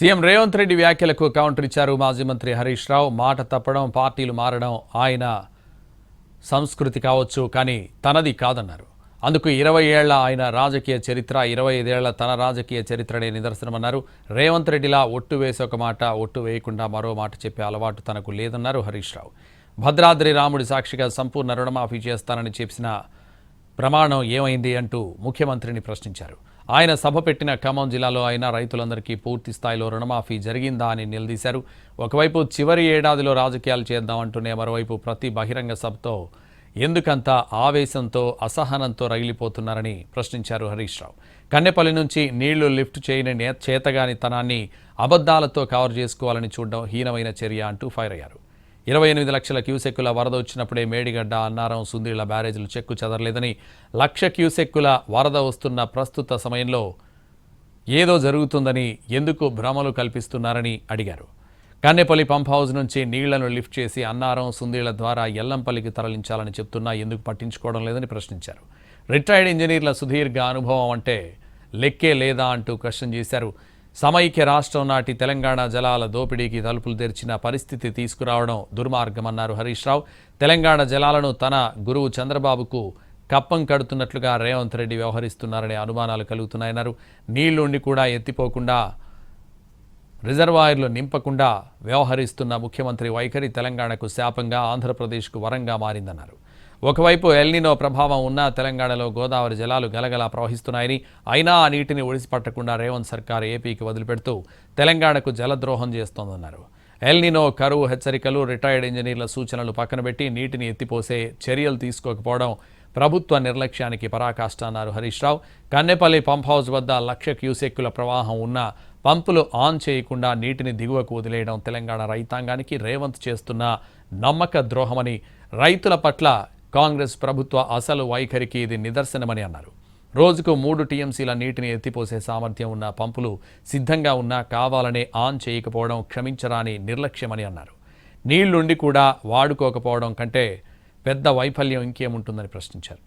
CM Revanth Reddy వ్యాఖ్యలకు counter ఇచ్చారు మాజీ మంత్రి హరీష్ రావు. మాట తప్పడం, పార్టీలు మారడం ఆయన సంస్కృతి కావచ్చు, కానీ తనది కాదన్నారు. అందుకు 20 ఏళ్ల ఆయన రాజకీయ చరిత్ర, 25 ఏళ్ల తన రాజకీయ చరిత్రనే నిదర్శనమన్నారు. రేవంత్ రెడ్డిలా ఒట్టు వేసి ఒక మాట, ఒట్టు వేయకుండా మరో మాట చెప్పే అలవాటు తనకు లేదన్నారు హరీష్ రావు. భద్రాద్రి రాముడి సాక్షిగా సంపూర్ణ రుణమాఫీ చేస్తానని చెప్పిన ప్రమాణం ఏమైంది అంటూ ముఖ్యమంత్రిని ప్రశ్నించారు. ఆయన సభ పెట్టిన ఖమ్మం జిల్లాలో అయినా రైతులందరికీ పూర్తి స్థాయిలో రుణమాఫీ జరిగిందా అని నిలదీశారు. ఒకవైపు చివరి ఏడాదిలో రాజకీయాలు చేద్దామంటూనే మరోవైపు ప్రతి బహిరంగ సభతో ఎందుకంత ఆవేశంతో, అసహనంతో రగిలిపోతున్నారని ప్రశ్నించారు హరీష్ రావు. కన్నెపల్లి నుంచి నీళ్లు లిఫ్ట్ చేయని చేతగాని తనాన్ని అబద్ధాలతో కవర్ చేసుకోవాలని చూడడం హీనమైన చర్య అంటూ ఫైర్ అయ్యారు. 28 లక్షల క్యూసెక్కుల వరద వచ్చినప్పుడే మేడిగడ్డ, అన్నారం, సుందీళ్ల బ్యారేజీలు చెక్కు చెదరలేదని, 1,00,000 క్యూసెక్కుల వరద వస్తున్న ప్రస్తుత సమయంలో ఏదో జరుగుతుందని ఎందుకు భ్రమలు కల్పిస్తున్నారని అడిగారు. కన్నెపల్లి పంప్ హౌస్ నుంచి నీళ్లను లిఫ్ట్ చేసి అన్నారం, సుందీళ్ల ద్వారా ఎల్లంపల్లికి తరలించాలని చెప్తున్నా ఎందుకు పట్టించుకోవడం లేదని ప్రశ్నించారు. రిటైర్డ్ ఇంజనీర్ల సుదీర్ఘ అనుభవం అంటే లెక్కే లేదా అంటూ క్వశ్చన్ చేశారు. సమైక్య రాష్ట్రం నాటి తెలంగాణ జలాల దోపిడీకి తలుపులు తెరిచిన పరిస్థితి తీసుకురావడం దుర్మార్గమన్నారు హరీష్ రావు. తెలంగాణ జలాలను తన గురువు చంద్రబాబుకు కప్పం కడుతున్నట్లుగా రేవంత్ రెడ్డి వ్యవహరిస్తున్నారనే అనుమానాలు కలుగుతున్నాయన్నారు. నీళ్లుండి కూడా ఎత్తిపోకుండా, రిజర్వాయర్లు నింపకుండా వ్యవహరిస్తున్న ముఖ్యమంత్రి వైఖరి తెలంగాణకు శాపంగా, ఆంధ్రప్రదేశ్కు వరంగా మారిందన్నారు. ఒకవైపు ఎల్నినో ప్రభావం ఉన్న తెలంగాణలో గోదావరి జలాలు గలగలా ప్రవహిస్తున్నాయని, అయినా ఆ నీటిని ఒడిసిపట్టకుండా రేవంత్ సర్కార్ ఏపీకి వదిలిపెడుతూ తెలంగాణకు జలద్రోహం చేస్తోందన్నారు. ఎల్నినో, కరువు హెచ్చరికలు, రిటైర్డ్ ఇంజనీర్ల సూచనలు పక్కనబెట్టి నీటిని ఎత్తిపోసే చర్యలు తీసుకోకపోవడం ప్రభుత్వ నిర్లక్ష్యానికి పరాకాష్ట అన్నారు హరీష్ రావు. కన్నెపల్లి పంప్ హౌస్ వద్ద 1,00,000 క్యూసెక్కుల ప్రవాహం ఉన్న పంపులు ఆన్ చేయకుండా నీటిని దిగువకు వదిలేయడం తెలంగాణ రైతాంగానికి రేవంత్ చేస్తున్న నమ్మక ద్రోహమని, రైతుల పట్ల కాంగ్రెస్ ప్రభుత్వ అసలు వైఖరికి ఇది నిదర్శనమని అన్నారు. రోజుకు 3 టీఎంసీల నీటిని ఎత్తిపోసే సామర్థ్యం ఉన్న పంపులు సిద్ధంగా ఉన్నా కావాలనే ఆన్ చేయకపోవడం క్షమించరాని నిర్లక్ష్యమని అన్నారు. నీళ్లుండి కూడా వాడుకోకపోవడం కంటే పెద్ద వైఫల్యం ఇంకేముంటుందని ప్రశ్నించారు.